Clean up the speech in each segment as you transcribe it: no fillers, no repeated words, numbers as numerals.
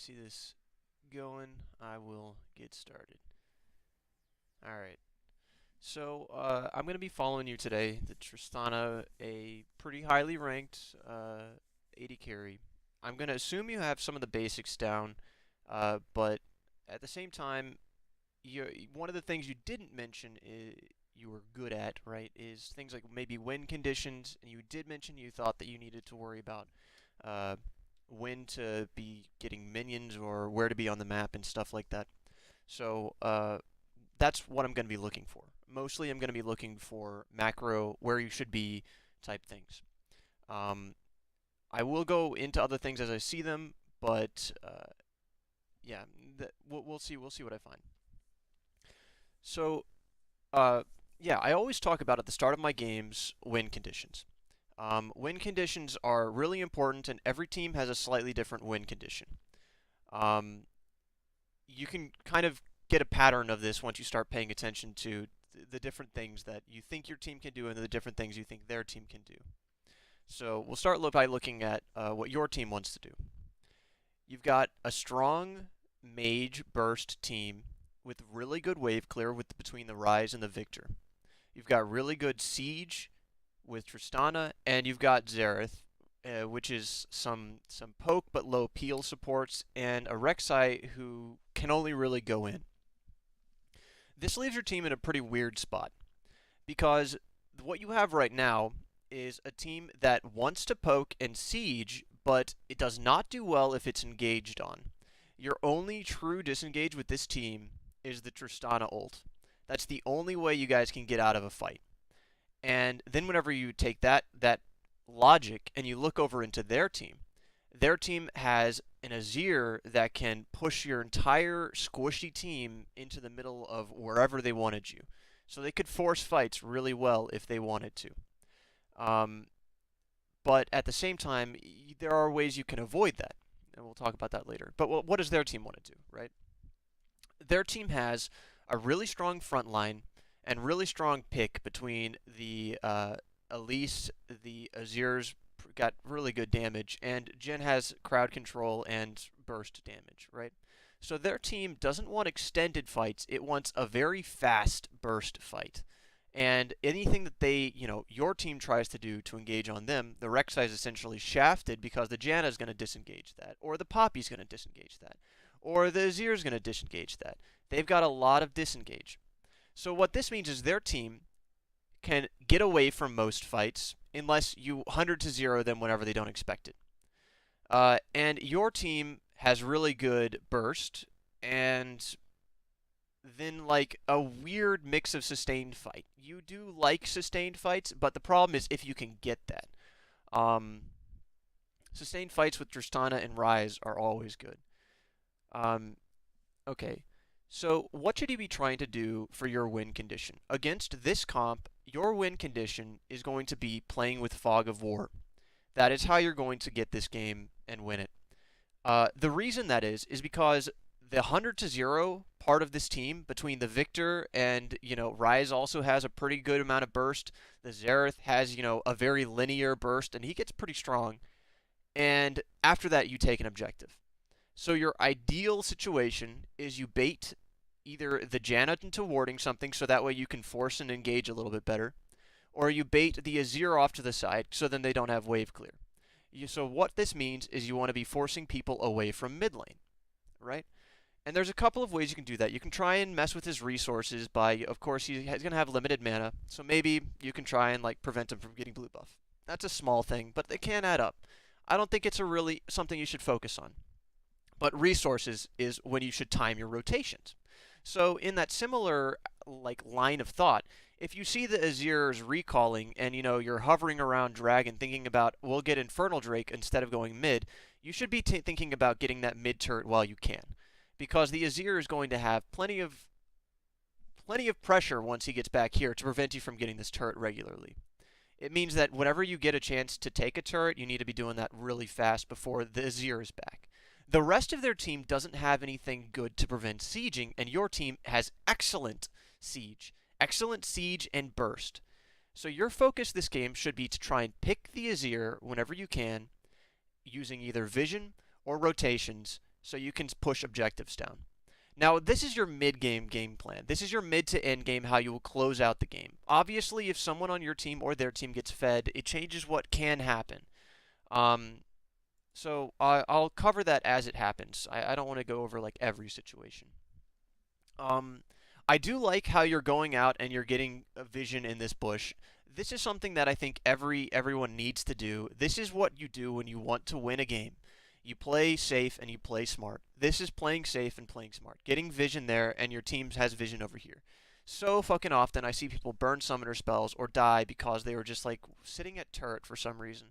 see this going, I will get started. Alright, so I'm going to be following you today, the Tristana, a pretty highly ranked AD carry. I'm going to assume you have some of the basics down, but at the same time, one of the things you didn't mention you were good at, right, is things like maybe win conditions, and you did mention you thought that you needed to worry about uh, when to be getting minions or where to be on the map and stuff like that. So that's what I'm going to be looking for. Mostly I'm going to be looking for macro, where you should be type things. Um, I will go into other things as I see them, but yeah, we'll see. We'll see what I find. So uh, yeah, I always talk about at the start of my games win conditions. Win conditions are really important, and every team has a slightly different win condition. Um, you can kind of get a pattern of this once you start paying attention to the different things that you think your team can do and the different things you think their team can do. So we'll start by looking at what your team wants to do. You've got a strong mage burst team with really good wave clear between the Rise and the Victor. You've got really good siege with Tristana, and you've got Xerath, which is some poke but low peel supports, and a Rek'Sai who can only really go in. This leaves your team in a pretty weird spot, because what you have right now is a team that wants to poke and siege, but it does not do well if it's engaged on. Your only true disengage with this team is the Tristana ult. That's the only way you guys can get out of a fight. And then whenever you take that logic and you look over into their team has an Azir that can push your entire squishy team into the middle of wherever they wanted you. So they could force fights really well if they wanted to. Um, but at the same time, there are ways you can avoid that. And we'll talk about that later. But what does their team want to do, right? Their team has a really strong front line and really strong pick between the Elise, the Azir's got really good damage, and Jhin has crowd control and burst damage, right? So their team doesn't want extended fights, it wants a very fast burst fight. And anything that your team tries to do to engage on them, the Rek'Sai is essentially shafted because the Janna is going to disengage that, or the Poppy's going to disengage that, or the Azir is going to disengage that. They've got a lot of disengage. So what this means is their team can get away from most fights unless you 100-0 them whenever they don't expect it. And your team has really good burst and then like a weird mix of sustained fight. You do like sustained fights, but the problem is if you can get that. Um, Sustained fights with Tristana and Rise are always good. Um, okay, so what should you be trying to do for your win condition? Against this comp, your win condition is going to be playing with Fog of War. That is how you're going to get this game and win it. The reason that is because the 100-0 part of this team between the Victor and, Rise also has a pretty good amount of burst. The Xerath has, a very linear burst, and he gets pretty strong. And after that, you take an objective. So your ideal situation is you bait either the Janna into warding something so that way you can force and engage a little bit better, or you bait the Azir off to the side so then they don't have wave clear. So what this means is you want to be forcing people away from mid lane, right? And there's a couple of ways you can do that. You can try and mess with his resources by, of course, he's going to have limited mana, so maybe you can try and prevent him from getting blue buff. That's a small thing, but they can add up. I don't think it's really something you should focus on. But resources is when you should time your rotations. So in that similar line of thought, if you see the Azir's recalling and you're hovering around Dragon thinking about we'll get Infernal Drake instead of going mid, you should be thinking about getting that mid turret while you can, because the Azir is going to have plenty of pressure once he gets back here to prevent you from getting this turret regularly. It means that whenever you get a chance to take a turret, you need to be doing that really fast before the Azir is back. The rest of their team doesn't have anything good to prevent sieging, and your team has excellent siege and burst. So your focus this game should be to try and pick the Azir whenever you can, using either vision or rotations so you can push objectives down. Now, this is your mid-game game plan. This is your mid to end game, how you will close out the game. Obviously, if someone on your team or their team gets fed, it changes what can happen. Um, I'll cover that as it happens. I don't want to go over like every situation. Um, I do like how you're going out and you're getting a vision in this bush. This is something that I think everyone needs to do. This is what you do when you want to win a game. You play safe and you play smart. This is playing safe and playing smart. Getting vision there and your team has vision over here. So fucking often I see people burn summoner spells or die because they were just like sitting at turret for some reason.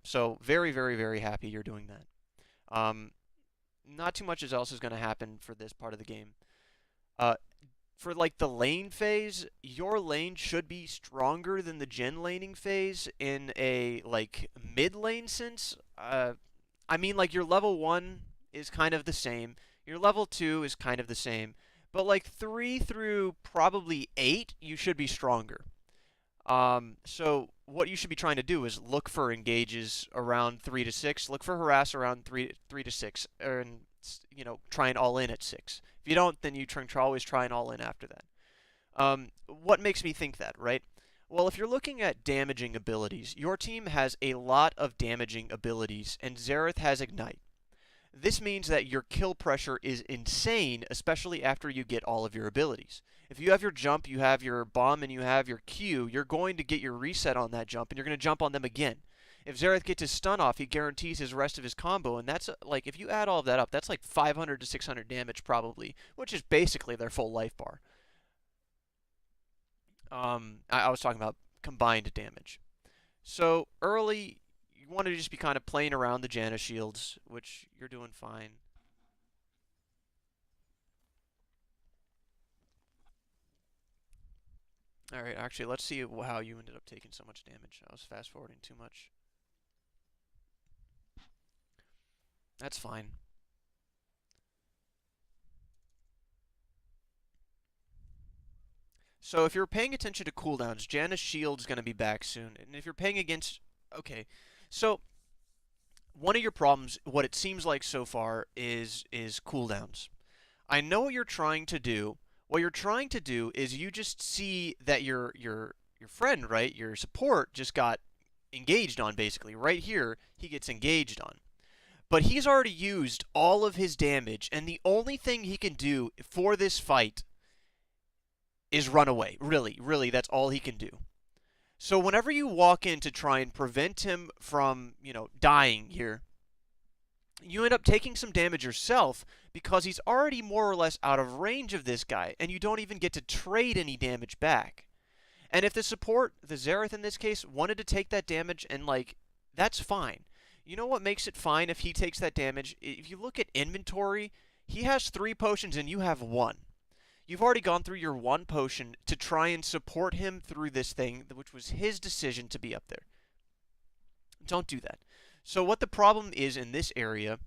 So very, very, very happy you're doing that. Not too much else is going to happen for this part of the game. Uh, for like the lane phase, your lane should be stronger than the gen laning phase in a like mid lane sense. I mean like your level 1 is kind of the same. Your level 2 is kind of the same. But like 3 through probably 8, you should be stronger. So what you should be trying to do is look for engages around 3 to 6, look for harass around 3 to 6, and try and all in at 6. If you don't, then you always try and all in after that. What makes me think that, right? Well, if you're looking at damaging abilities, your team has a lot of damaging abilities, and Xerath has Ignite. This means that your kill pressure is insane, especially after you get all of your abilities. If you have your jump, you have your bomb, and you have your Q, you're going to get your reset on that jump, and you're going to jump on them again. If Xerath gets his stun off, he guarantees his rest of his combo, and that's like, if you add all of that up, that's like 500 to 600 damage probably, which is basically their full life bar. I was talking about combined damage. So early, you want to just be kind of playing around the Janna shields, which you're doing fine. Alright, actually, let's see how you ended up taking so much damage. I was fast forwarding too much. That's fine. So if you're paying attention to cooldowns, Janna's shield's going to be back soon. And if you're paying against... Okay, so one of your problems, what it seems like so far, is cooldowns. I know what you're trying to do. What you're trying to do is you just see that your friend, right, your support just got engaged on, basically. Right here, he gets engaged on. But he's already used all of his damage, and the only thing he can do for this fight is run away. Really, really, that's all he can do. So whenever you walk in to try and prevent him from, dying here, you end up taking some damage yourself because he's already more or less out of range of this guy, and you don't even get to trade any damage back. And if the support, the Xerath in this case, wanted to take that damage, and that's fine. You know what makes it fine if he takes that damage? If you look at inventory, he has 3 potions and you have 1. You've already gone through your 1 potion to try and support him through this thing, which was his decision to be up there. Don't do that. So what the problem is in this area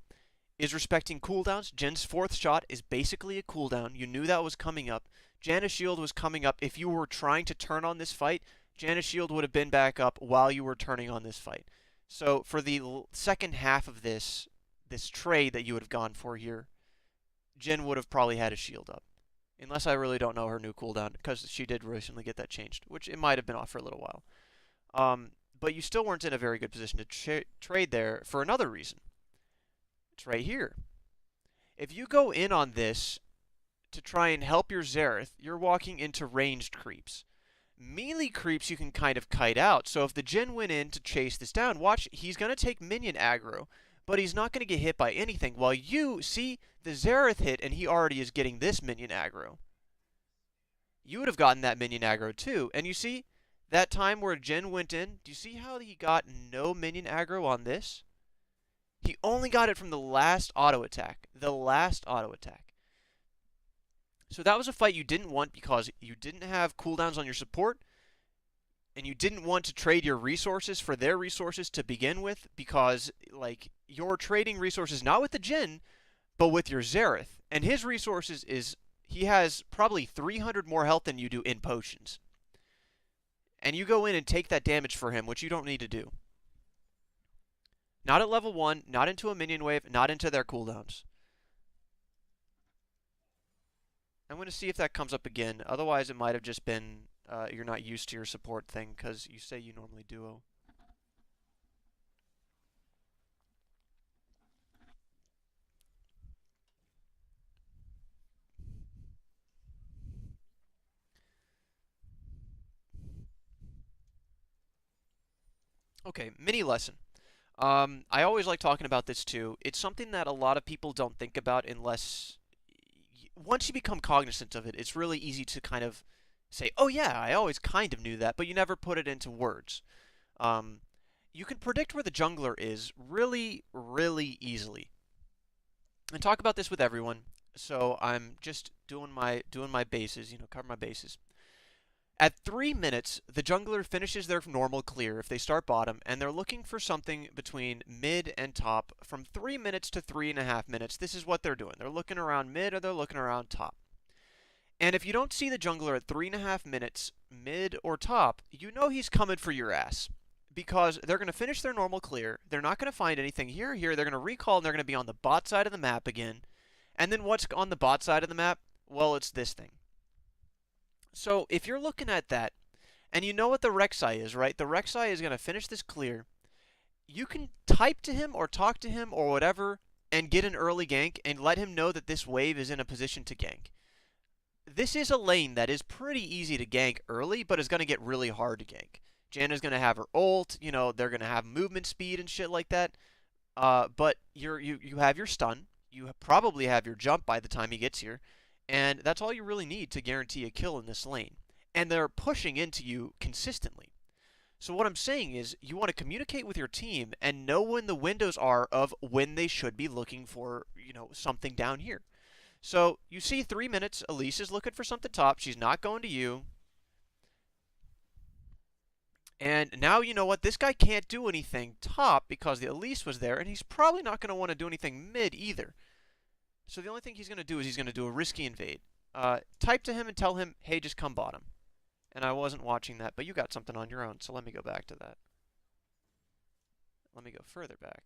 is respecting cooldowns. Jen's 4th shot is basically a cooldown. You knew that was coming up. Janna's shield was coming up. If you were trying to turn on this fight, Janna's shield would have been back up while you were turning on this fight. So for the second half of this trade that you would have gone for here, Jen would have probably had a shield up. Unless I really don't know her new cooldown, because she did recently get that changed, which it might have been off for a little while. But you still weren't in a very good position to trade there for another reason. It's right here. If you go in on this to try and help your Xerath, you're walking into ranged creeps. Melee creeps you can kind of kite out, so if the Jhin went in to chase this down, watch, he's going to take minion aggro, but he's not going to get hit by anything, while you see the Xerath hit and he already is getting this minion aggro. You would have gotten that minion aggro too, and you see, that time where Jhin went in, do you see how he got no minion aggro on this? He only got it from the last auto attack. The last auto attack. So that was a fight you didn't want because you didn't have cooldowns on your support, and you didn't want to trade your resources for their resources to begin with because, you're trading resources not with the Jhin, but with your Xerath. And his resources is, he has probably 300 more health than you do in potions. And you go in and take that damage for him, which you don't need to do. Not at level 1, not into a minion wave, not into their cooldowns. I'm going to see if that comes up again. Otherwise, it might have just been you're not used to your support thing because you say you normally duo. Okay, mini lesson. I always like talking about this too. It's something that a lot of people don't think about unless once you become cognizant of it, it's really easy to kind of say, "Oh yeah, I always kind of knew that," but you never put it into words. Um, you can predict where the jungler is really, really easily, and talk about this with everyone. So I'm just doing my bases, cover my bases. At 3 minutes, the jungler finishes their normal clear if they start bottom, and they're looking for something between mid and top from 3 minutes to 3.5 minutes. This is what they're doing. They're looking around mid or they're looking around top. And if you don't see the jungler at 3.5 minutes, mid or top, you know he's coming for your ass. Because they're going to finish their normal clear. They're not going to find anything here or here. They're going to recall and they're going to be on the bot side of the map again. And then what's on the bot side of the map? Well, it's this thing. So if you're looking at that, and you know what the Rek'Sai is, right? The Rek'Sai is going to finish this clear. You can type to him or talk to him or whatever and get an early gank and let him know that this wave is in a position to gank. This is a lane that is pretty easy to gank early, but is going to get really hard to gank. Janna's going to have her ult, they're going to have movement speed and shit like that. But you have your stun. You probably have your jump by the time he gets here. And that's all you really need to guarantee a kill in this lane. And they're pushing into you consistently. So what I'm saying is you want to communicate with your team and know when the windows are of when they should be looking for, something down here. So you see 3 minutes, Elise is looking for something top. She's not going to you. And now you know what? This guy can't do anything top because the Elise was there, and he's probably not going to want to do anything mid either. So the only thing he's going to do is he's going to do a risky invade. Type to him and tell him, hey, just come bottom. And I wasn't watching that, but you got something on your own, so let me go back to that. Let me go further back.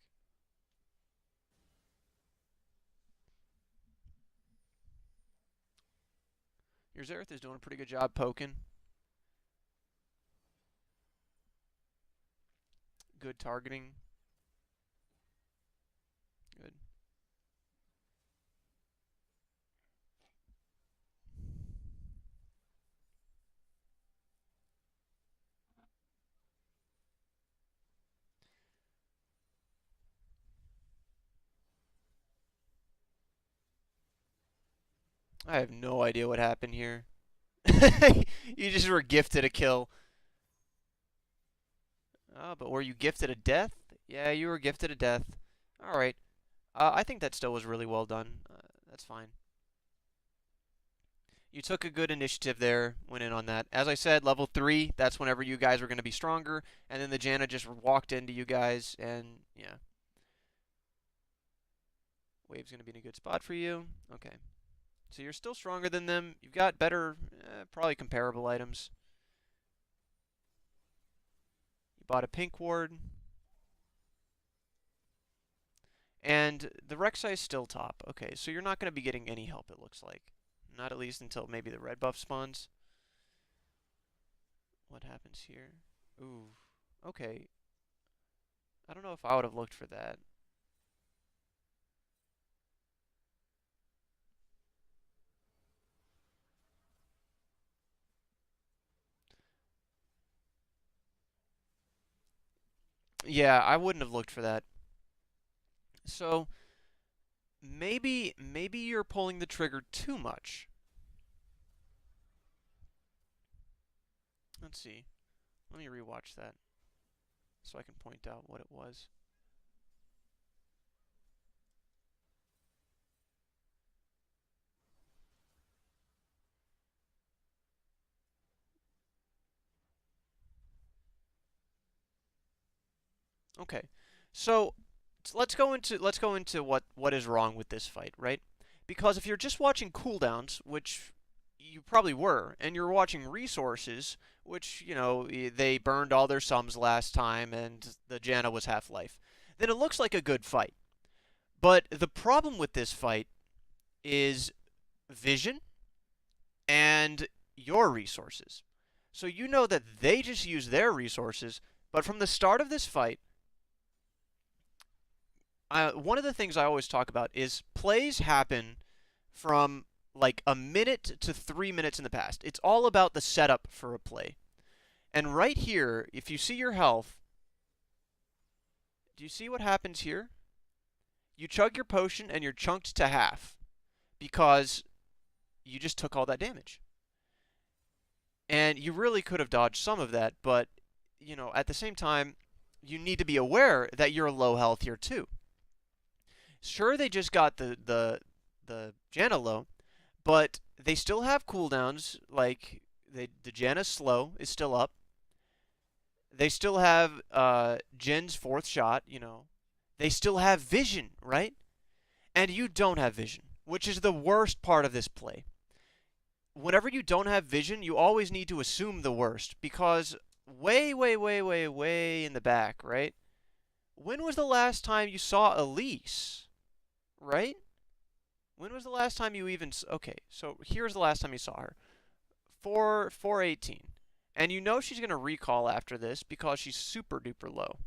Your Xerath is doing a pretty good job poking. Good targeting. Good. I have no idea what happened here. You just were gifted a kill. Oh, but were you gifted a death? Yeah, you were gifted a death. Alright. I think that still was really well done. That's fine. You took a good initiative there, went in on that. As I said, level 3, that's whenever you guys were going to be stronger. And then the Janna just walked into you guys, and yeah. Wave's going to be in a good spot for you. Okay. So you're still stronger than them. You've got better, probably comparable items. You bought a pink ward. And the Rek'Sai is still top. Okay, so you're not going to be getting any help, it looks like. Not at least until maybe the red buff spawns. What happens here? Ooh, okay. I don't know if I would have looked for that. Yeah, I wouldn't have looked for that. So maybe you're pulling the trigger too much. Let's see. Let me rewatch that so I can point out what it was. Okay. So let's go into what is wrong with this fight, right? Because if you're just watching cooldowns, which you probably were, and you're watching resources, which, they burned all their sums last time and the Janna was half-life. then it looks like a good fight. But the problem with this fight is vision and your resources. So you know that they just use their resources, but from the start of this fight, one of the things I always talk about is plays happen from like a minute to 3 minutes in the past. It's all about the setup for a play. And right here, if you see your health, do you see what happens here? You chug your potion and you're chunked to half because you just took all that damage. And you really could have dodged some of that, but, you know, at the same time, you need to be aware that you're low health here too. Sure, they just got the Janna low, but they still have cooldowns. Like the Janna's slow is still up. They still have Jin's fourth shot. You know, they still have vision, right? And you don't have vision, which is the worst part of this play. Whenever you don't have vision, you always need to assume the worst because way, way, way, way, way in the back, right? When was the last time you saw Elise? Right? When was the last time you even... Okay, so here's the last time you saw her. 418. And you know she's going to recall after this because she's super duper low.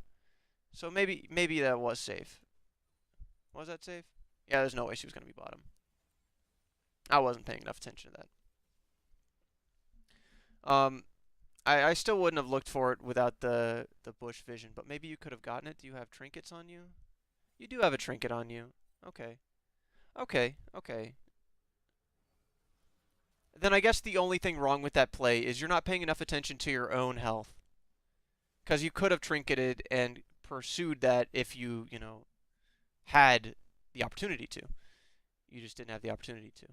So maybe that was safe. Was that safe? Yeah, there's no way she was going to be bottom. I wasn't paying enough attention to that. I still wouldn't have looked for it without the bush vision, but maybe you could have gotten it. Do you have trinkets on you? You do have a trinket on you. Okay. Okay. Then I guess the only thing wrong with that play is you're not paying enough attention to your own health. Because you could have trinketed and pursued that if you, you know, had the opportunity to. You just didn't have the opportunity to.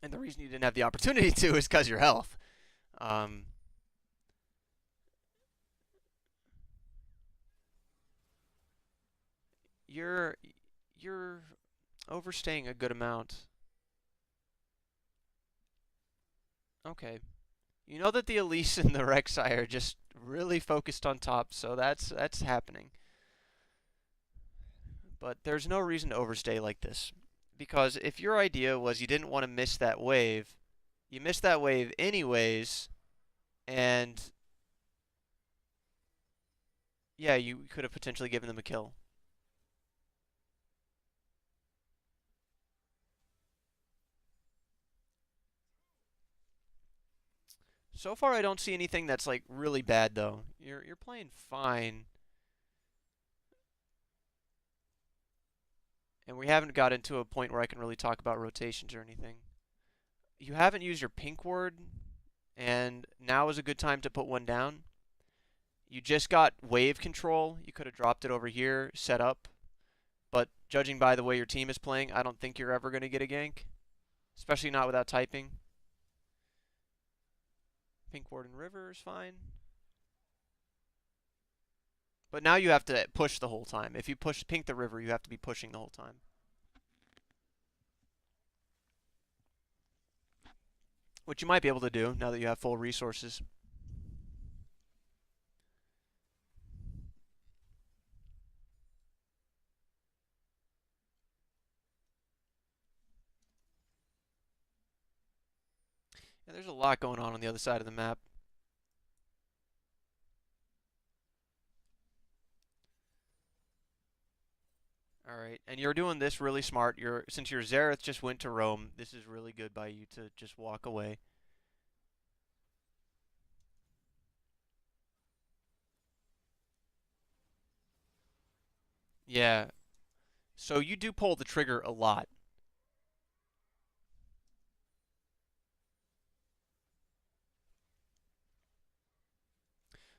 And the reason you didn't have the opportunity to is because your health. You're overstaying a good amount. Okay. You know that the Elise and the Rek'Sai are just really focused on top, so that's happening. But there's no reason to overstay like this. Because if your idea was you didn't want to miss that wave, you missed that wave anyways, and yeah, you could have potentially given them a kill. So far, I don't see anything that's like really bad though. You're playing fine, and we haven't got into a point where I can really talk about rotations or anything. You haven't used your pink ward, and now is a good time to put one down. You just got wave control. You could have dropped it over here, set up, but judging by the way your team is playing, I don't think you're ever going to get a gank, especially not without typing. Pink ward and river is fine. But now you have to push the whole time. If you push pink the river, you have to be pushing the whole time. Which you might be able to do now that you have full resources. Yeah, there's a lot going on the other side of the map. Alright, and you're doing this really smart. Since your Xerath just went to roam, this is really good by you to just walk away. Yeah, so you do pull the trigger a lot.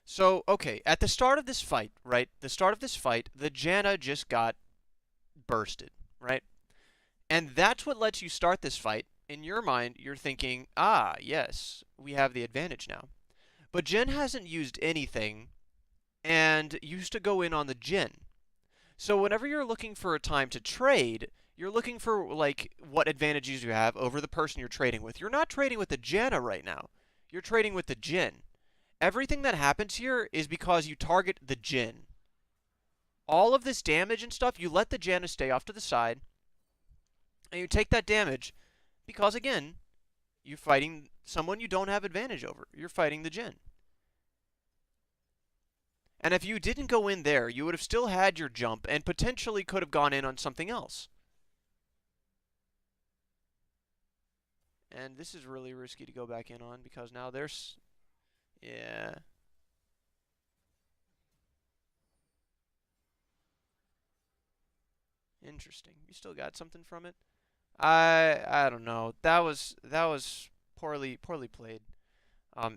So, okay, at the start of this fight, right? The start of this fight, the Janna just got bursted, right? And that's what lets you start this fight. In your mind, you're thinking, ah, yes, we have the advantage now. But Jhin hasn't used anything and used to go in on the Jhin. So whenever you're looking for a time to trade, you're looking for like what advantages you have over the person you're trading with. You're not trading with the Janna right now. You're trading with the Jhin. Everything that happens here is because you target the Jhin. All of this damage and stuff, you let the Janna stay off to the side, and you take that damage because, again, you're fighting someone you don't have advantage over. You're fighting the Jhin. And if you didn't go in there, you would have still had your jump and potentially could have gone in on something else. And this is really risky to go back in on because now there's... Yeah. Interesting. You still got something from it? I don't know. That was poorly played.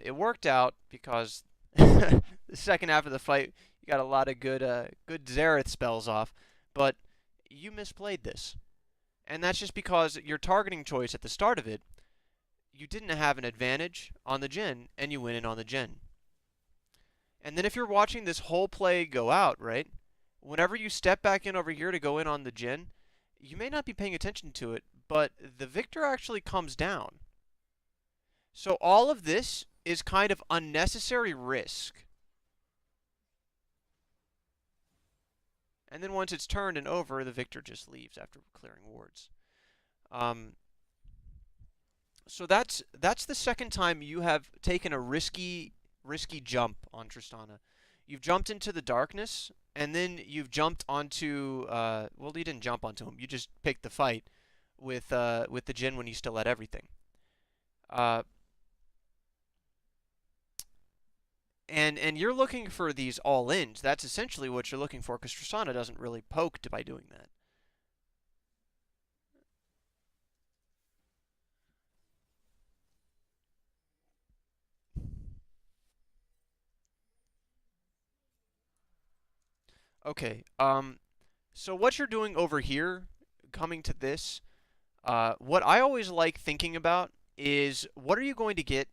It worked out because the second half of the fight you got a lot of good Xerath spells off, but you misplayed this. And that's just because your targeting choice at the start of it, you didn't have an advantage on the Jhin, and you went in on the Jhin. And then if you're watching this whole play go out, right, whenever you step back in over here to go in on the Jhin, you may not be paying attention to it, but the victor actually comes down. So all of this is kind of unnecessary risk. And then once it's turned and over, the victor just leaves after clearing wards. So that's the second time you have taken a risky jump on Tristana. You've jumped into the darkness, and then you've jumped onto well, you didn't jump onto him. You just picked the fight with the Jhin when you still had everything. And you're looking for these all-ins. That's essentially what you're looking for, because Tristana doesn't really poke by doing that. Okay, so what you're doing over here, coming to this, what I always like thinking about is what are you going to get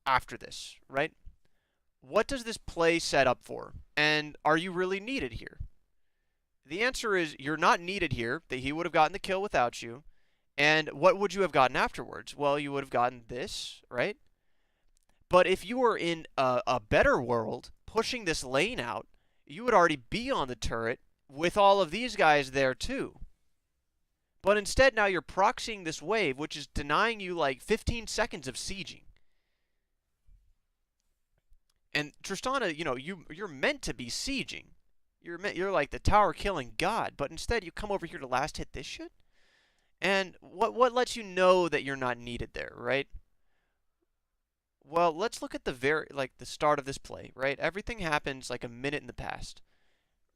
after this, right? What does this play set up for? And are you really needed here? The answer is you're not needed here, that he would have gotten the kill without you. And what would you have gotten afterwards? Well, you would have gotten this, right? But if you were in a better world, pushing this lane out, you would already be on the turret with all of these guys there too. But instead now you're proxying this wave, which is denying you like 15 seconds of sieging. And Tristana, you know, you're meant to be sieging. You're like the tower killing god, but instead you come over here to last hit this shit? And what lets you know that you're not needed there, right? Well, let's look at the start of this play, right? Everything happens like a minute in the past.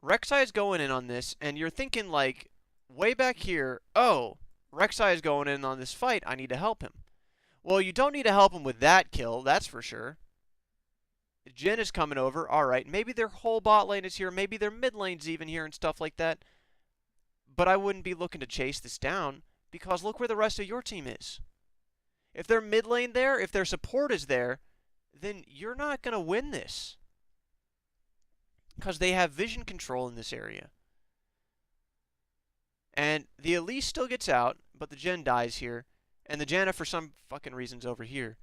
Rek'Sai is going in on this, and you're thinking like, way back here, oh, Rek'Sai is going in on this fight, I need to help him. Well, you don't need to help him with that kill, that's for sure. Jhin is coming over, alright, maybe their whole bot lane is here, maybe their mid lane's even here and stuff like that. But I wouldn't be looking to chase this down, because look where the rest of your team is. If their mid lane there, if their support is there, then you're not going to win this. Because they have vision control in this area. And the Elise still gets out, but the Jhin dies here. And the Janna, for some fucking reason's over here.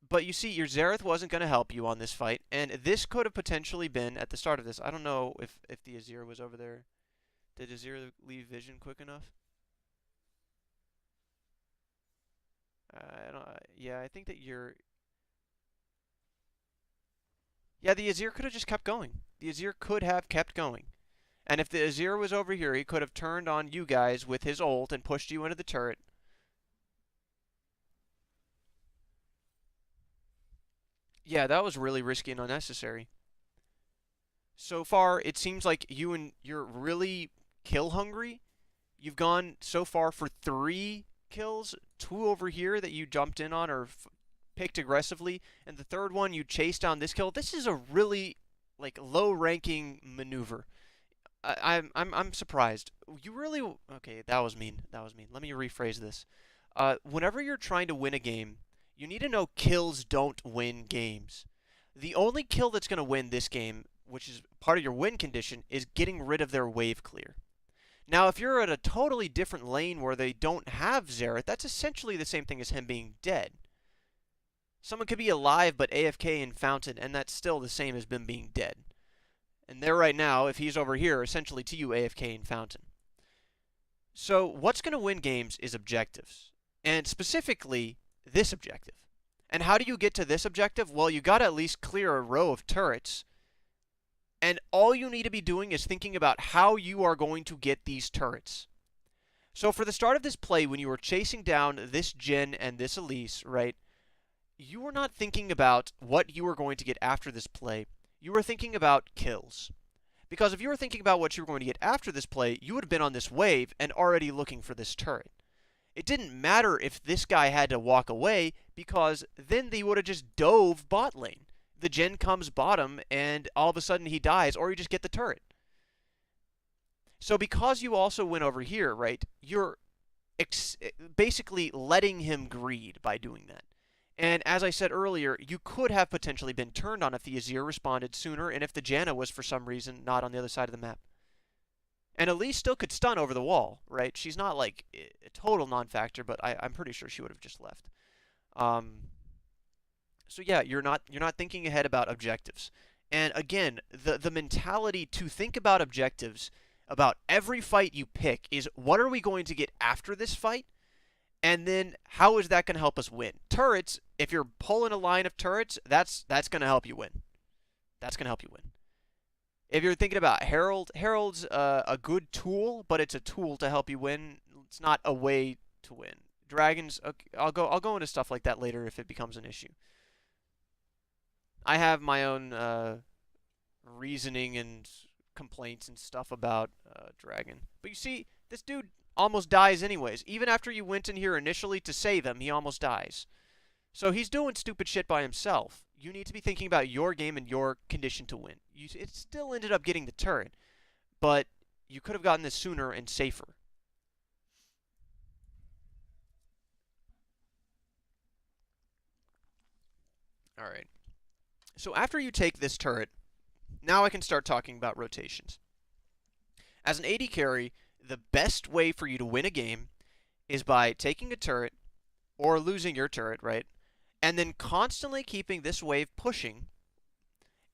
But you see, your Xerath wasn't going to help you on this fight. And this could have potentially been, at the start of this, I don't know if the Azir was over there. Did Azir leave vision quick enough? Yeah, I think that you're... Yeah, the Azir could have just kept going. The Azir could have kept going. And if the Azir was over here, he could have turned on you guys with his ult and pushed you into the turret. Yeah, that was really risky and unnecessary. So far, it seems like you're really kill hungry. You've gone so far for 3 kills, 2 over here that you jumped in on or picked aggressively, and the third one you chased down this kill. This is a really like low-ranking maneuver. I'm surprised. You really okay? That was mean. That was mean. Let me rephrase this. Whenever you're trying to win a game, you need to know kills don't win games. The only kill that's going to win this game, which is part of your win condition, is getting rid of their wave clear. Now, if you're at a totally different lane where they don't have Xerath, that's essentially the same thing as him being dead. Someone could be alive but AFK in Fountain, and that's still the same as them being dead. And there right now, if he's over here, essentially to you AFK in Fountain. So what's going to win games is objectives, and specifically this objective. And how do you get to this objective? Well, you got to at least clear a row of turrets, and all you need to be doing is thinking about how you are going to get these turrets. So for the start of this play, when you were chasing down this Jhin and this Elise, right, you were not thinking about what you were going to get after this play. You were thinking about kills. Because if you were thinking about what you were going to get after this play, you would have been on this wave and already looking for this turret. It didn't matter if this guy had to walk away, because then they would have just dove bot lane. The Jhin comes bottom, and all of a sudden he dies, or you just get the turret. So because you also went over here, right, you're basically letting him greed by doing that. And as I said earlier, you could have potentially been turned on if the Azir responded sooner, and if the Janna was for some reason not on the other side of the map. And Elise still could stun over the wall, right? She's not like a total non-factor, but I'm pretty sure she would have just left. So yeah, you're not thinking ahead about objectives. And again, the mentality to think about objectives about every fight you pick is, what are we going to get after this fight? And then how is that going to help us win? Turrets, if you're pulling a line of turrets, that's going to help you win. That's going to help you win. If you're thinking about Herald, Herald's a good tool, but it's a tool to help you win. It's not a way to win. Dragons, okay, I'll go into stuff like that later if it becomes an issue. I have my own reasoning and complaints and stuff about Dragon. But you see, this dude almost dies anyways. Even after you went in here initially to save him, he almost dies. So he's doing stupid shit by himself. You need to be thinking about your game and your condition to win. It still ended up getting the turret, but you could have gotten this sooner and safer. Alright. So after you take this turret, now I can start talking about rotations. As an AD carry, the best way for you to win a game is by taking a turret, or losing your turret, right? And then constantly keeping this wave pushing,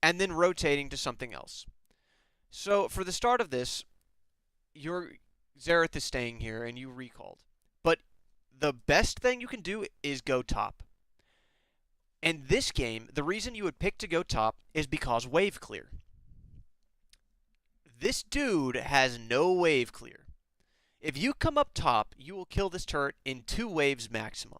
and then rotating to something else. So for the start of this, your Xerath is staying here, and you recalled. But the best thing you can do is go top. And this game, the reason you would pick to go top is because wave clear. This dude has no wave clear. If you come up top, you will kill this turret in 2 waves maximum.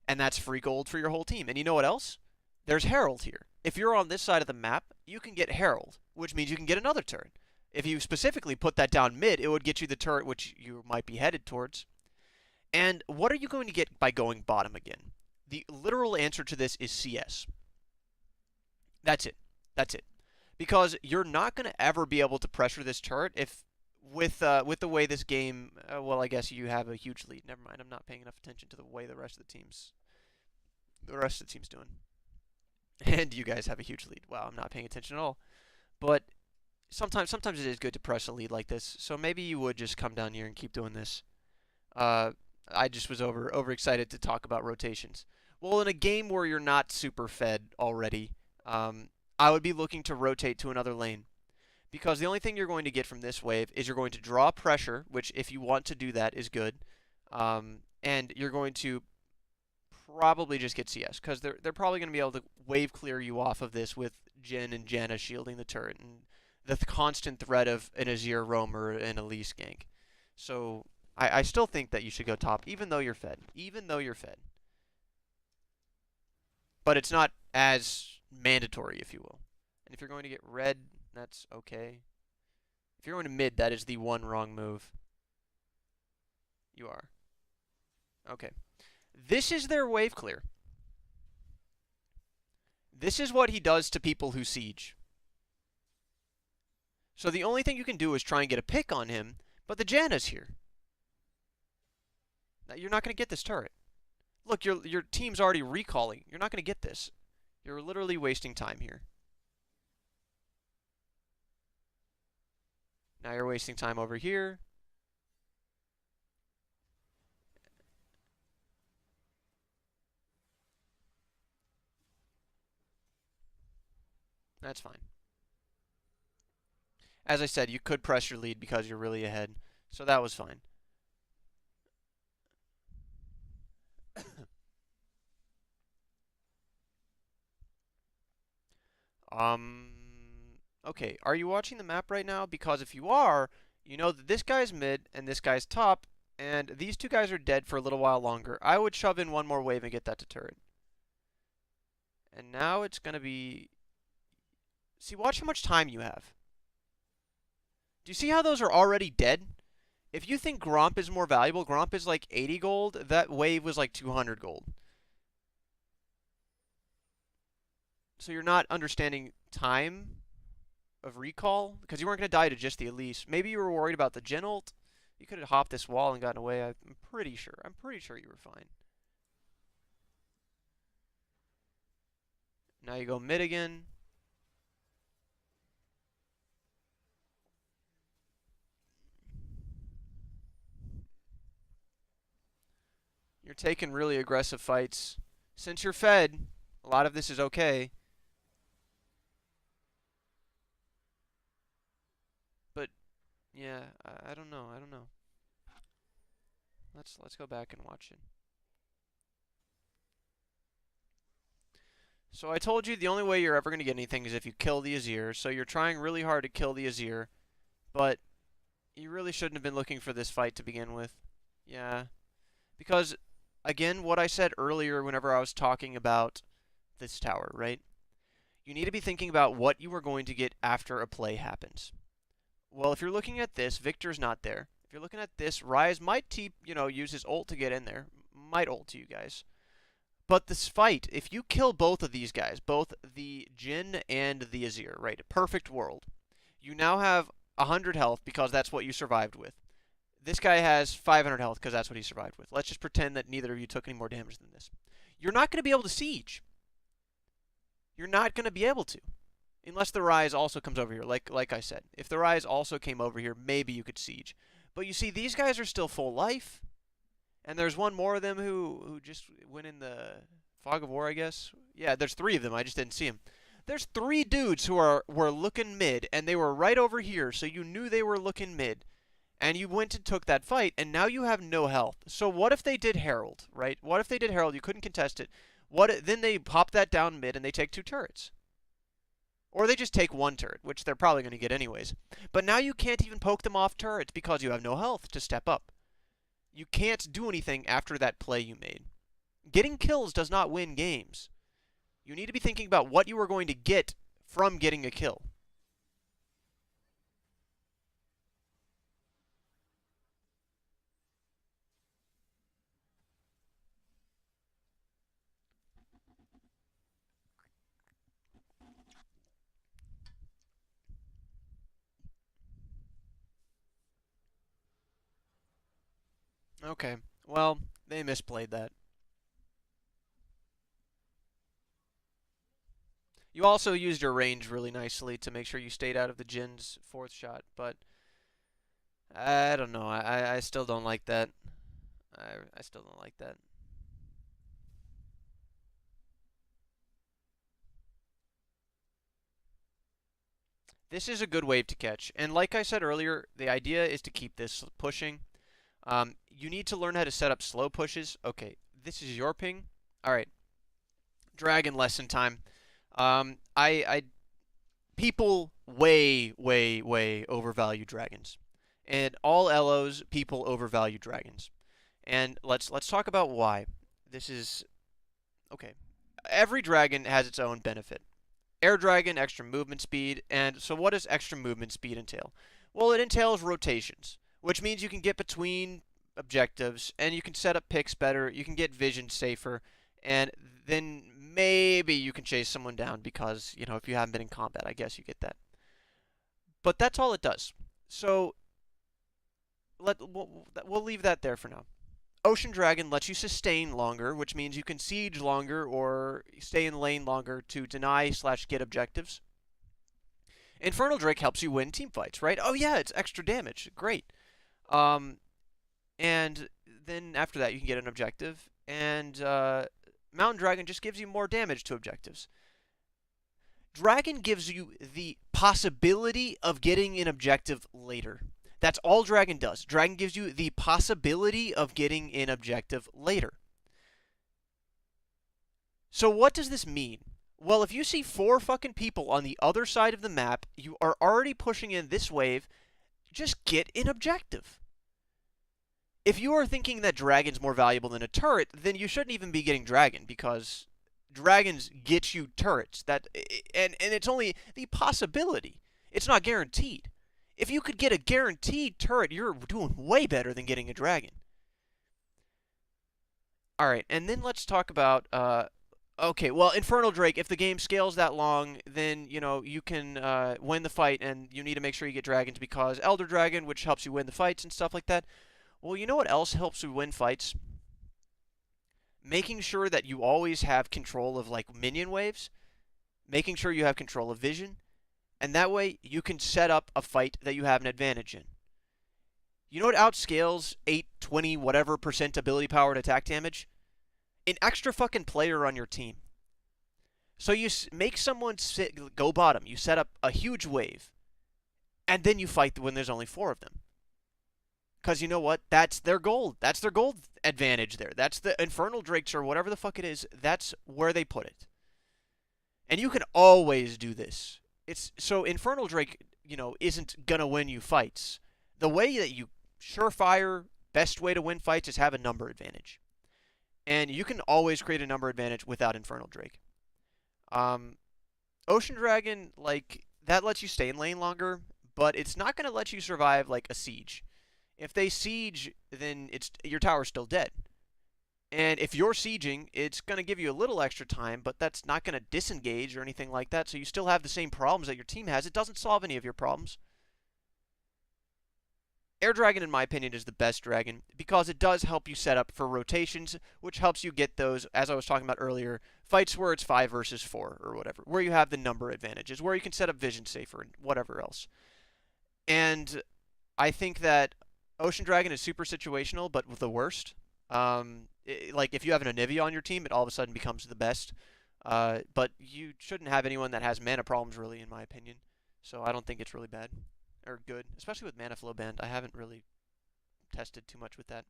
And that's free gold for your whole team. And you know what else? There's Herald here. If you're on this side of the map, you can get Herald, which means you can get another turret. If you specifically put that down mid, it would get you the turret which you might be headed towards. And what are you going to get by going bottom again? The literal answer to this is CS. That's it. That's it. Because you're not going to ever be able to pressure this turret if, with the way this game, well, I guess you have a huge lead. Never mind, I'm not paying enough attention to the way the rest of the team's doing. And you guys have a huge lead. Wow, I'm not paying attention at all. But sometimes it is good to press a lead like this. So maybe you would just come down here and keep doing this. I just was overexcited to talk about rotations. Well, in a game where you're not super fed already, I would be looking to rotate to another lane. Because the only thing you're going to get from this wave is you're going to draw pressure, which if you want to do that is good. And you're going to probably just get CS, because they're probably going to be able to wave clear you off of this with Jhin and Janna shielding the turret, and the constant threat of an Azir roamer and Elise gank. So I still think that you should go top, even though you're fed. Even though you're fed. But it's not as mandatory, if you will. And if you're going to get red, that's okay. If you're going to mid, that is the one wrong move. You are. Okay. This is their wave clear. This is what he does to people who siege. So the only thing you can do is try and get a pick on him, but the Janna's here. Now, you're not going to get this turret. Look, your team's already recalling. You're not going to get this. You're literally wasting time here. Now you're wasting time over here. That's fine. As I said, you could press your lead because you're really ahead, so that was fine. Um, okay, are you watching the map right now? Because if you are, you know that this guy's mid and this guy's top, and these two guys are dead for a little while longer. I would shove in one more wave and get that to turret. And now it's gonna be... See, watch how much time you have. Do you see how those are already dead? If you think Gromp is more valuable, Gromp is like 80 gold, that wave was like 200 gold. So you're not understanding time of recall, because you weren't going to die to just the Elise. Maybe you were worried about the Gen ult. You could have hopped this wall and gotten away. I'm pretty sure. I'm pretty sure you were fine. Now you go mid again. You're taking really aggressive fights. Since you're fed, a lot of this is okay. But yeah, I don't know. I don't know. Let's go back and watch it. So I told you the only way you're ever going to get anything is if you kill the Azir. So you're trying really hard to kill the Azir, but you really shouldn't have been looking for this fight to begin with. Yeah. Because, again, what I said earlier whenever I was talking about this tower, right? You need to be thinking about what you are going to get after a play happens. Well, if you're looking at this, Victor's not there. If you're looking at this, Ryze might use his ult to get in there. Might ult to you guys. But this fight, if you kill both of these guys, both the Jhin and the Azir, right? Perfect world. You now have 100 health because that's what you survived with. This guy has 500 health because that's what he survived with. Let's just pretend that neither of you took any more damage than this. You're not going to be able to siege. You're not going to be able to. Unless the Ryze also comes over here, like I said. If the Ryze also came over here, maybe you could siege. But you see, these guys are still full life. And there's one more of them who just went in the fog of war, I guess. Yeah, there's 3 of them. I just didn't see them. There's 3 dudes who were looking mid, and they were right over here, so you knew they were looking mid. And you went and took that fight, and now you have no health. So what if they did Herald, right? What if they did Herald? You couldn't contest it. Then they pop that down mid, and they take 2 turrets. Or they just take 1 turret, which they're probably going to get anyways. But now you can't even poke them off turrets because you have no health to step up. You can't do anything after that play you made. Getting kills does not win games. You need to be thinking about what you are going to get from getting a kill. Okay, well, they misplayed that. You also used your range really nicely to make sure you stayed out of the Jin's 4th shot, but I don't know. I still don't like that. I still don't like that. This is a good wave to catch. And like I said earlier, the idea is to keep this pushing. You need to learn how to set up slow pushes. Okay, this is your ping. All right. Dragon lesson time. People way, way, way overvalue dragons. And all LOs, people overvalue dragons. And let's talk about why. This is okay. Every dragon has its own benefit. Air dragon, extra movement speed, and so what does extra movement speed entail? Well, it entails rotations, which means you can get between objectives and you can set up picks better, you can get vision safer, and then maybe you can chase someone down because, if you haven't been in combat, I guess you get that. But that's all it does. So we'll leave that there for now. Ocean Dragon lets you sustain longer, which means you can siege longer or stay in lane longer to deny/get objectives. Infernal Drake helps you win team fights, right? Oh yeah, it's extra damage. Great. And then after that you can get an objective. And Mountain Dragon just gives you more damage to objectives. Dragon gives you the possibility of getting an objective later. That's all Dragon does. Dragon gives you the possibility of getting an objective later. So what does this mean? Well, if you see 4 fucking people on the other side of the map, you are already pushing in this wave, just get an objective. If you are thinking that Dragon's more valuable than a turret, then you shouldn't even be getting Dragon, because Dragons get you turrets. And it's only the possibility. It's not guaranteed. If you could get a guaranteed turret, you're doing way better than getting a Dragon. Alright, and then let's talk about okay, well, Infernal Drake, if the game scales that long, then, you know, you can win the fight, and you need to make sure you get dragons because Elder Dragon, which helps you win the fights and stuff like that. Well, you know what else helps you win fights? Making sure that you always have control of, like, minion waves. Making sure you have control of vision. And that way, you can set up a fight that you have an advantage in. You know what outscales 8, 20, whatever % ability power and attack damage? An extra fucking player on your team. So you make someone go bottom. You set up a huge wave. And then you fight when there's only 4 of them. Because you know what? That's their gold. That's their gold advantage there. That's the Infernal Drakes or whatever the fuck it is. That's where they put it. And you can always do this. So Infernal Drake, you know, isn't going to win you fights. The way that you surefire, best way to win fights is have a number advantage. And you can always create a number advantage without Infernal Drake. Ocean Dragon, like, that lets you stay in lane longer, but it's not going to let you survive, like, a siege. If they siege, then your tower's still dead. And if you're sieging, it's going to give you a little extra time, but that's not going to disengage or anything like that, so you still have the same problems that your team has. It doesn't solve any of your problems. Air Dragon, in my opinion, is the best dragon because it does help you set up for rotations, which helps you get those, as I was talking about earlier, fights where it's 5 versus 4 or whatever, where you have the number advantages, where you can set up vision safer and whatever else. And I think that Ocean Dragon is super situational, but with the worst. Like, if you have an Anivia on your team, it all of a sudden becomes the best. But you shouldn't have anyone that has mana problems, really, in my opinion. So I don't think it's really bad. Or good, especially with mana flow band. I haven't really tested too much with that.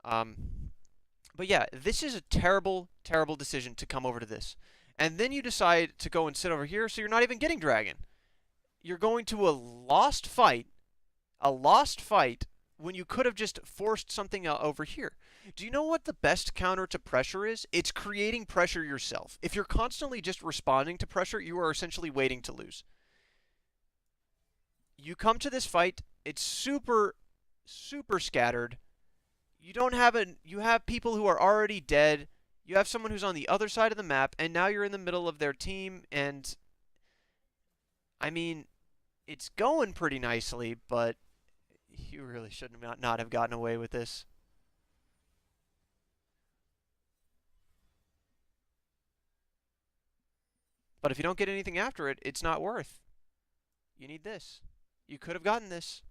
But yeah, this is a terrible, terrible decision to come over to this. And then you decide to go and sit over here, so you're not even getting dragon. You're going to a lost fight when you could have just forced something over here. Do you know what the best counter to pressure is? It's creating pressure yourself. If you're constantly just responding to pressure, you are essentially waiting to lose. You come to this fight, it's super, super scattered. You have people who are already dead. You have someone who's on the other side of the map, and now you're in the middle of their team, and I mean, it's going pretty nicely, but you really should not have gotten away with this. But if you don't get anything after it, it's not worth. You need this. You could have gotten this.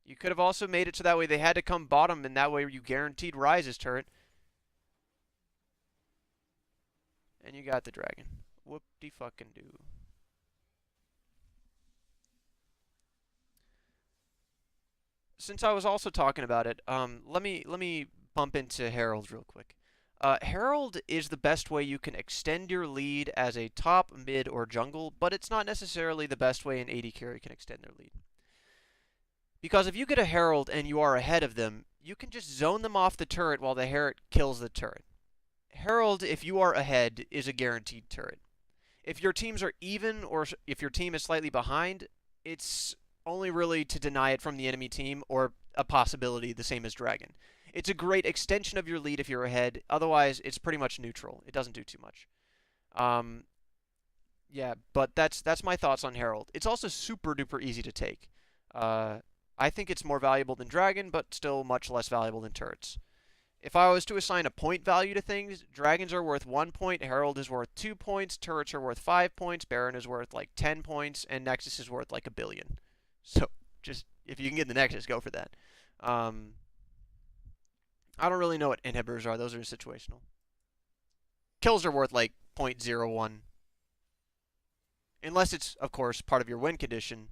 You could have also made it so that way they had to come bottom, and that way you guaranteed Ryze's turret. And you got the dragon. Whoop-de-fucking-do. Since I was also talking about it, let me bump into Herald real quick. Herald is the best way you can extend your lead as a top, mid, or jungle, but it's not necessarily the best way an AD carry can extend their lead. Because if you get a Herald and you are ahead of them, you can just zone them off the turret while the Herald kills the turret. Herald, if you are ahead, is a guaranteed turret. If your teams are even, or if your team is slightly behind, it's only really to deny it from the enemy team, or a possibility the same as Dragon. It's a great extension of your lead if you're ahead. Otherwise, it's pretty much neutral. It doesn't do too much. Yeah, but that's my thoughts on Herald. It's also super duper easy to take. I think it's more valuable than Dragon, but still much less valuable than turrets. If I was to assign a point value to things, Dragons are worth 1 point, Herald is worth 2 points, turrets are worth 5 points, Baron is worth like 10 points, and Nexus is worth like 1 billion. So, just, if you can get the Nexus, go for that. I don't really know what inhibitors are. Those are situational. Kills are worth like 0.01. Unless it's, of course, part of your win condition,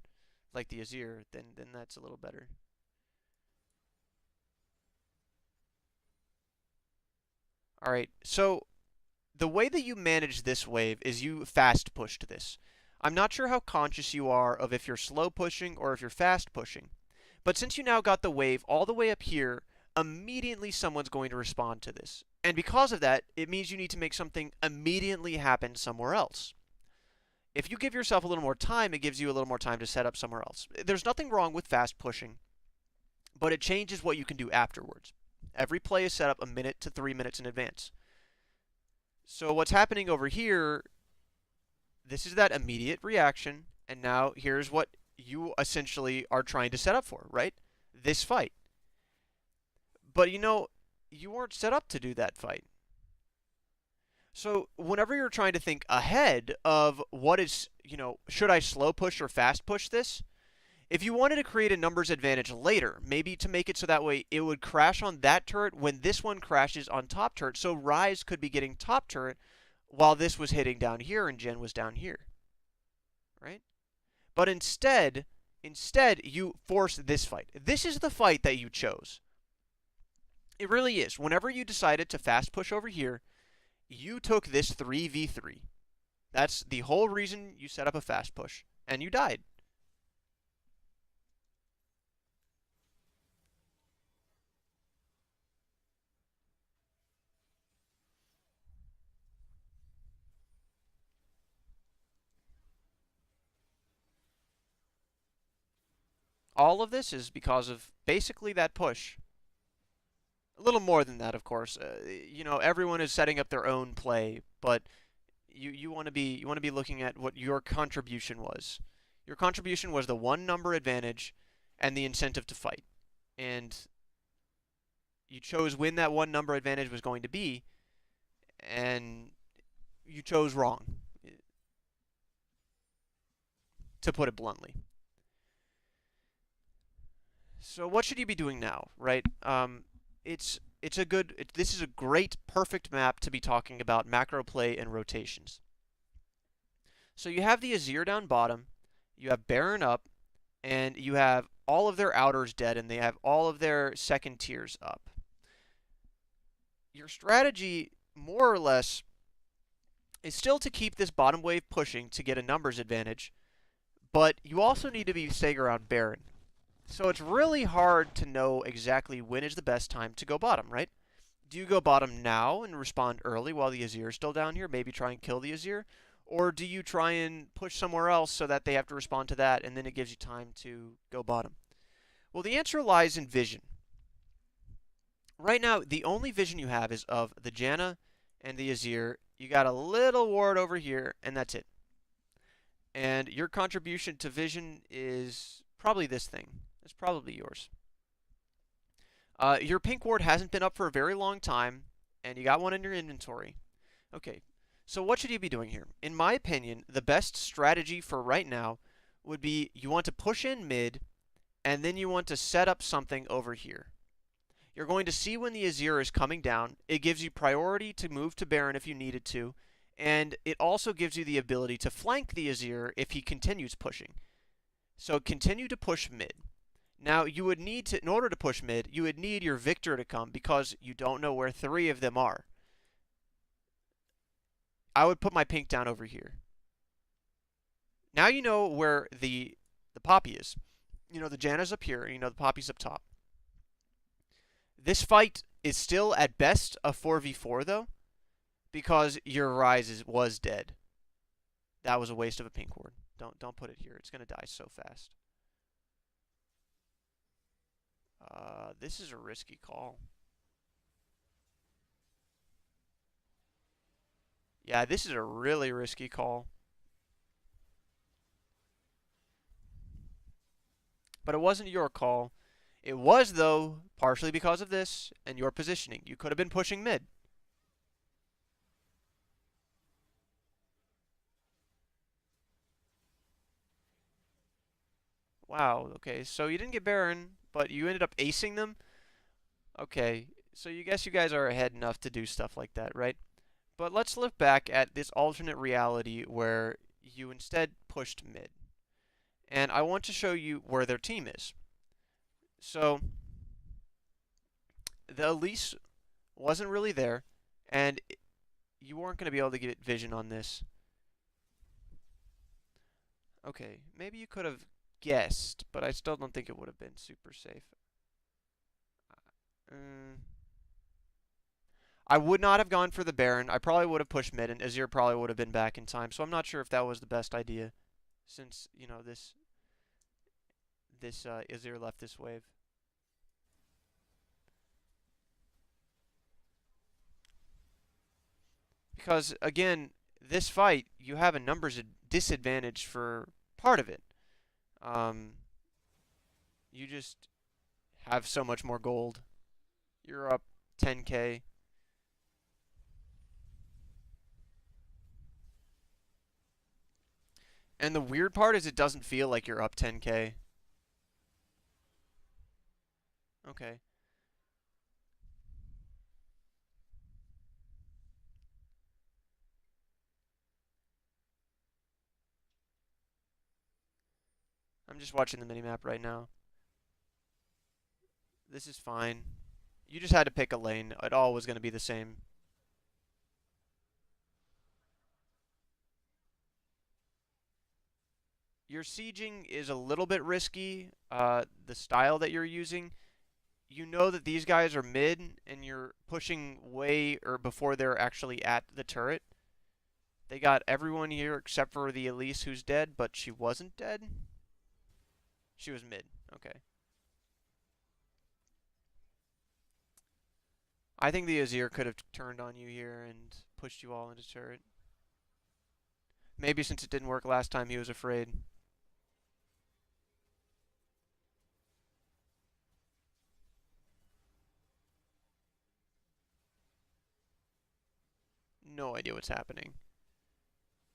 like the Azir, then that's a little better. All right, so the way that you manage this wave is you fast pushed this. I'm not sure how conscious you are of if you're slow pushing or if you're fast pushing, but since you now got the wave all the way up here, immediately someone's going to respond to this. And because of that, it means you need to make something immediately happen somewhere else. If you give yourself a little more time, it gives you a little more time to set up somewhere else. There's nothing wrong with fast pushing, but it changes what you can do afterwards. Every play is set up a minute to 3 minutes in advance. So what's happening over here, this is that immediate reaction, and now here's what you essentially are trying to set up for, right? This fight. But you weren't set up to do that fight. So whenever you're trying to think ahead of what is, should I slow push or fast push this? If you wanted to create a numbers advantage later, maybe to make it so that way it would crash on that turret when this one crashes on top turret, so Ryze could be getting top turret while this was hitting down here and Jen was down here, right? But instead you force this fight. This is the fight that you chose. It really is. Whenever you decided to fast push over here, you took this 3v3. That's the whole reason you set up a fast push, and you died. All of this is because of basically that push. A little more than that, of course. Everyone is setting up their own play, but you want to be looking at what your contribution was. Your contribution was the one number advantage and the incentive to fight. And you chose when that one number advantage was going to be, and you chose wrong, to put it bluntly. So what should you be doing now, right? This is a great, perfect map to be talking about macro play and rotations. So you have the Azir down bottom, you have Baron up, and you have all of their outers dead, and they have all of their second tiers up. Your strategy, more or less, is still to keep this bottom wave pushing to get a numbers advantage, but you also need to be staying around Baron. So it's really hard to know exactly when is the best time to go bottom, right? Do you go bottom now and respond early while the Azir is still down here, maybe try and kill the Azir? Or do you try and push somewhere else so that they have to respond to that, and then it gives you time to go bottom? Well, the answer lies in vision. Right now, the only vision you have is of the Janna and the Azir. You got a little ward over here, and that's it. And your contribution to vision is probably this thing. It's probably yours. Your pink ward hasn't been up for a very long time, and you got one in your inventory. Okay, so what should you be doing here? In my opinion, the best strategy for right now would be you want to push in mid, and then you want to set up something over here. You're going to see when the Azir is coming down. It gives you priority to move to Baron if you needed to, and it also gives you the ability to flank the Azir if he continues pushing. So continue to push mid. Now, you would need to, in order to push mid, you would need your Victor to come because you don't know where 3 of them are. I would put my pink down over here. Now you know where the Poppy is. The Janna's up here, and the Poppy's up top. This fight is still, at best, a 4v4, though, because your Ryze was dead. That was a waste of a pink ward. Don't put it here. It's going to die so fast. This is a risky call. Yeah, this is a really risky call. But it wasn't your call. It was, though, partially because of this and your positioning. You could have been pushing mid. Wow, okay, so you didn't get Baron, but you ended up acing them? Okay, so you guess you guys are ahead enough to do stuff like that, right? But let's look back at this alternate reality where you instead pushed mid. And I want to show you where their team is. So the Elise wasn't really there, and you weren't going to be able to get vision on this. Okay, maybe you could have guessed, but I still don't think it would have been super safe. I would not have gone for the Baron. I probably would have pushed mid, and Azir probably would have been back in time. So I'm not sure if that was the best idea, since this Azir left this wave. Because again, this fight you have a numbers disadvantage for part of it. Um, you just have so much more gold. You're up 10k. And the weird part is it doesn't feel like you're up 10k. Okay. I'm just watching the minimap right now. This is fine. You just had to pick a lane. It all was going to be the same. Your sieging is a little bit risky. The style that you're using, you know that these guys are mid, and you're pushing way or before they're actually at the turret. They got everyone here except for the Elise who's dead, but she wasn't dead. She was mid. Okay. I think the Azir could have turned on you here and pushed you all into turret. Maybe since it didn't work last time, he was afraid. No idea what's happening.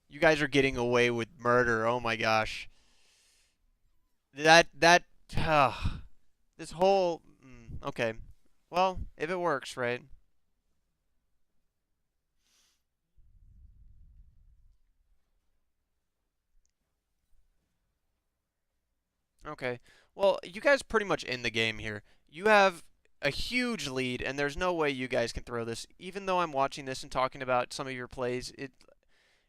You guys are getting away with murder. Oh my gosh. That this whole okay. Well, if it works, right? Okay. Well, you guys pretty much in the game here. You have a huge lead, and there's no way you guys can throw this. Even though I'm watching this and talking about some of your plays,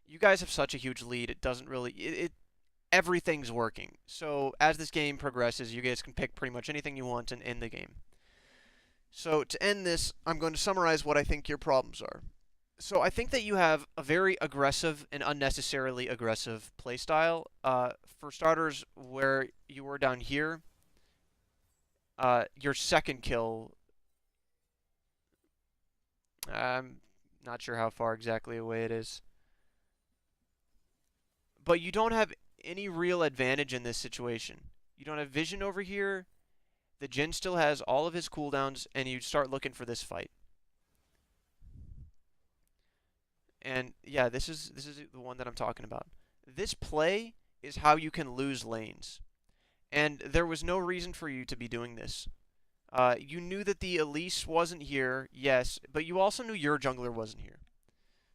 you guys have such a huge lead. It doesn't really everything's working. So as this game progresses, you guys can pick pretty much anything you want and end the game. So to end this, I'm going to summarize what I think your problems are. So I think that you have a very aggressive and unnecessarily aggressive playstyle. For starters, where you were down here, your second kill, I'm not sure how far exactly away it is, but you don't have any real advantage in this situation. You don't have vision over here. The Jhin still has all of his cooldowns, and you start looking for this fight. And yeah, this is the one that I'm talking about. This play is how you can lose lanes. And there was no reason for you to be doing this. You knew that the Elise wasn't here, yes, but you also knew your jungler wasn't here.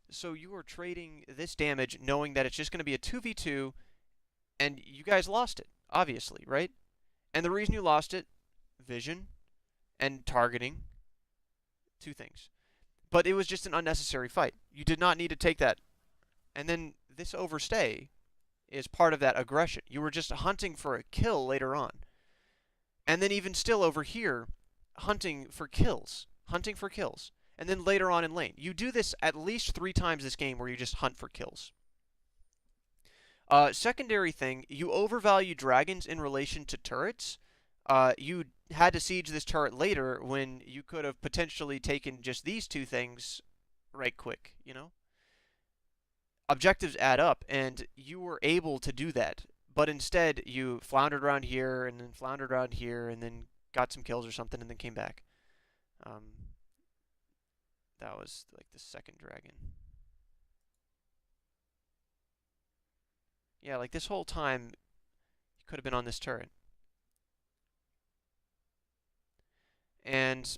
So you were trading this damage knowing that it's just going to be a 2v2, and you guys lost it, obviously, right? And the reason you lost it, vision and targeting, two things. But it was just an unnecessary fight. You did not need to take that. And then this overstay is part of that aggression. You were just hunting for a kill later on. And then even still over here, hunting for kills. Hunting for kills. And then later on in lane. You do this at least 3 times this game where you just hunt for kills. Secondary thing, you overvalue dragons in relation to turrets. You had to siege this turret later when you could have potentially taken just these two things right quick, you know? Objectives add up, and you were able to do that. But instead, you floundered around here, and then floundered around here, and then got some kills or something, and then came back. That was like the second dragon. Yeah, like this whole time, you could have been on this turret. And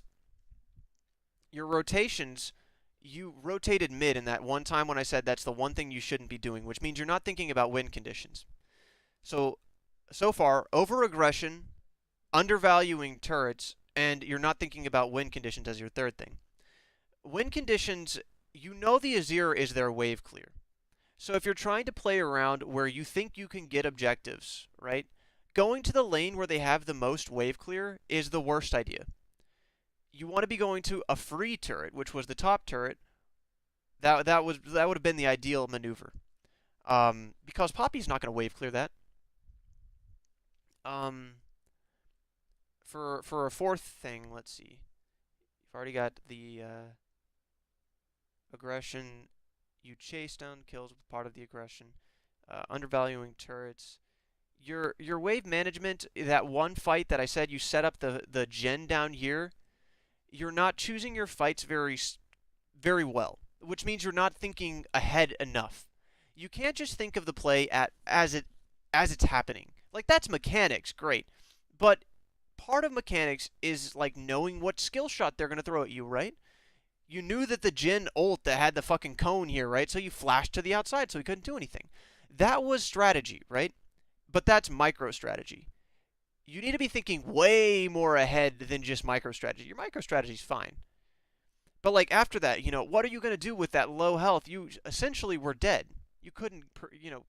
your rotations, you rotated mid in that one time when I said that's the one thing you shouldn't be doing, which means you're not thinking about win conditions. So far, over-aggression, undervaluing turrets, and you're not thinking about win conditions as your third thing. Win conditions, you know the Azir is their wave clear. So if you're trying to play around where you think you can get objectives, right? Going to the lane where they have the most wave clear is the worst idea. You want to be going to a free turret, which was the top turret. That would have been the ideal maneuver. Because Poppy's not going to wave clear that. For a fourth thing, let's see. You've already got the aggression. You chase down kills with part of the aggression. Undervaluing turrets. Your wave management, that one fight that I said you set up the gen down here, you're not choosing your fights very well, which means you're not thinking ahead enough. You can't just think of the play as it's happening. Like, that's mechanics, great. But part of mechanics is like knowing what skill shot they're going to throw at you, right? You knew that the Jhin ult that had the fucking cone here, right? So you flashed to the outside so he couldn't do anything. That was strategy, right? But that's micro strategy. You need to be thinking way more ahead than just micro strategy. Your micro strategy is fine. But like after that, what are you going to do with that low health? You essentially were dead. You couldn't,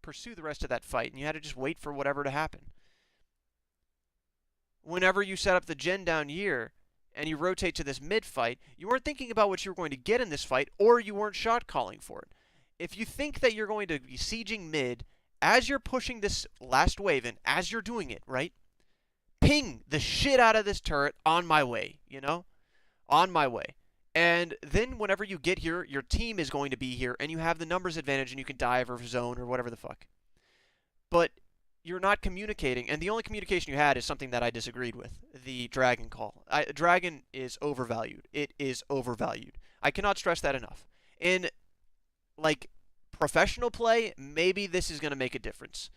pursue the rest of that fight, and you had to just wait for whatever to happen. Whenever you set up the gen down here and you rotate to this mid fight, you weren't thinking about what you were going to get in this fight, or you weren't shot calling for it. If you think that you're going to be sieging mid as you're pushing this last wave, and as you're doing it, right? Ping the shit out of this turret on my way, On my way. And then whenever you get here, your team is going to be here, and you have the numbers advantage, and you can dive or zone or whatever the fuck. But you're not communicating, and the only communication you had is something that I disagreed with, the dragon call. Dragon is overvalued. It is overvalued. I cannot stress that enough. In, professional play, maybe this is going to make a difference.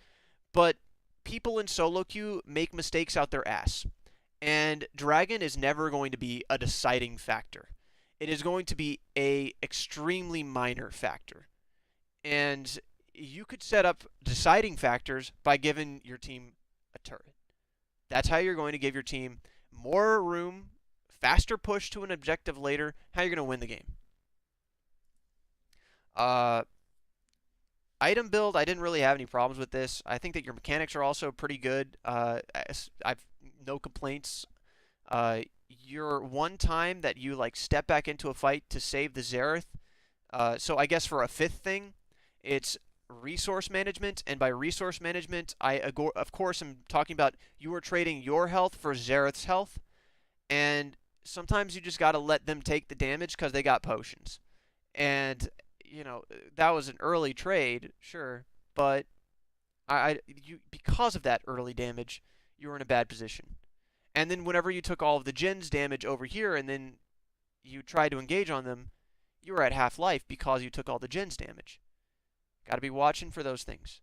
But people in solo queue make mistakes out their ass. And dragon is never going to be a deciding factor. It is going to be a extremely minor factor. And you could set up deciding factors by giving your team a turret. That's how you're going to give your team more room, faster push to an objective later, how you're going to win the game. Item build, I didn't really have any problems with this. I think that your mechanics are also pretty good. I've no complaints. Your one time that you step back into a fight to save the Xerath. So I guess for a fifth thing, it's resource management, and by resource management, of course am talking about you are trading your health for Xerath's health, and sometimes you just got to let them take the damage because they got potions. And that was an early trade, sure, but because of that early damage, you were in a bad position. And then whenever you took all of the Jin's damage over here and then you tried to engage on them, you were at half life because you took all the Jin's damage. Got to be watching for those things.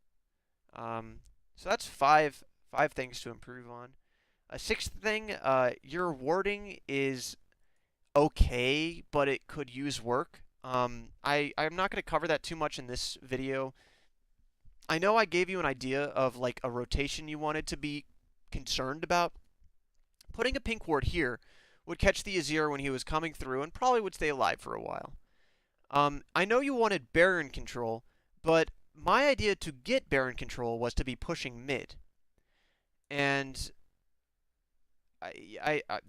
So that's five things to improve on. A sixth thing, your warding is okay, but it could use work. I'm not going to cover that too much in this video. I know I gave you an idea of a rotation you wanted to be concerned about. Putting a pink ward here would catch the Azir when he was coming through and probably would stay alive for a while. I know you wanted Baron control, but my idea to get Baron control was to be pushing mid. And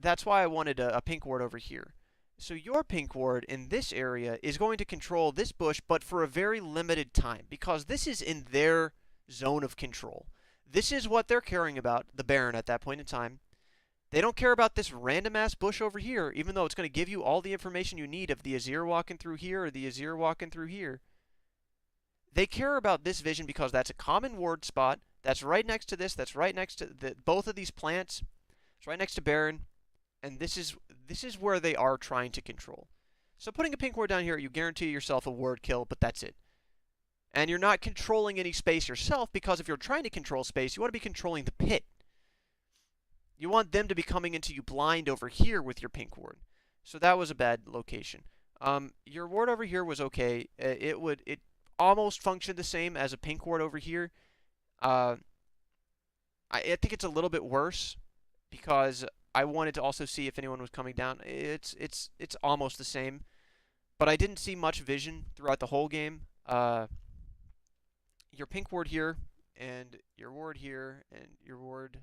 that's why I wanted a pink ward over here. So your pink ward in this area is going to control this bush, but for a very limited time, because this is in their zone of control. This is what they're caring about, the Baron at that point in time. They don't care about this random-ass bush over here, even though it's going to give you all the information you need of the Azir walking through here or the Azir walking through here. They care about this vision because that's a common ward spot. That's right next to this. That's right next to both of these plants. It's right next to Baron. And this is where they are trying to control. So putting a pink ward down here, you guarantee yourself a ward kill, but that's it. And you're not controlling any space yourself, because if you're trying to control space, you want to be controlling the pit. You want them to be coming into you blind over here with your pink ward. So that was a bad location. Your ward over here was okay. It almost functioned the same as a pink ward over here. Uh, I think it's a little bit worse because I wanted to also see if anyone was coming down. It's almost the same, but I didn't see much vision throughout the whole game. Your pink ward here and your ward here and your ward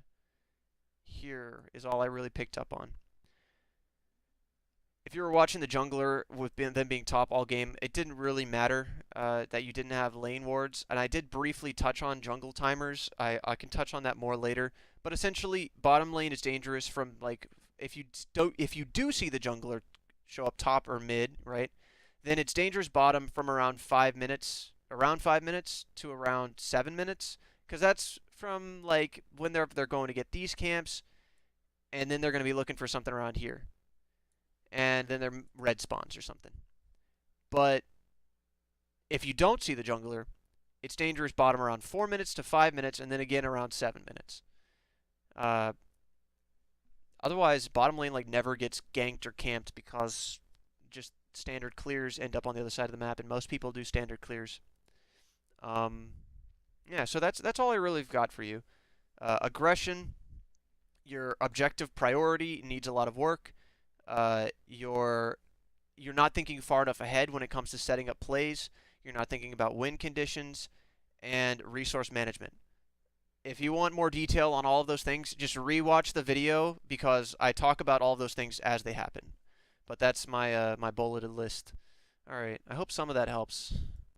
here is all I really picked up on. If you were watching the jungler with them being top all game, it didn't really matter that you didn't have lane wards. And I did briefly touch on jungle timers. I can touch on that more later. But essentially, bottom lane is dangerous from like if you do see the jungler show up top or mid, right? Then it's dangerous bottom from around 5 minutes to around 7 minutes, because that's from like when they're going to get these camps, and then they're going to be looking for something around here, and then they're red spawns or something. But if you don't see the jungler, it's dangerous bottom around 4 minutes to 5 minutes, and then again around 7 minutes. Uh, Otherwise, bottom lane like never gets ganked or camped because just standard clears end up on the other side of the map, and most people do standard clears. Um, yeah, so that's all I really got for you. Aggression, your objective priority needs a lot of work. You're not thinking far enough ahead when it comes to setting up plays. You're not thinking about win conditions and resource management. If you want more detail on all of those things, just rewatch the video because I talk about all of those things as they happen. But that's my bulleted list. All right, I hope some of that helps.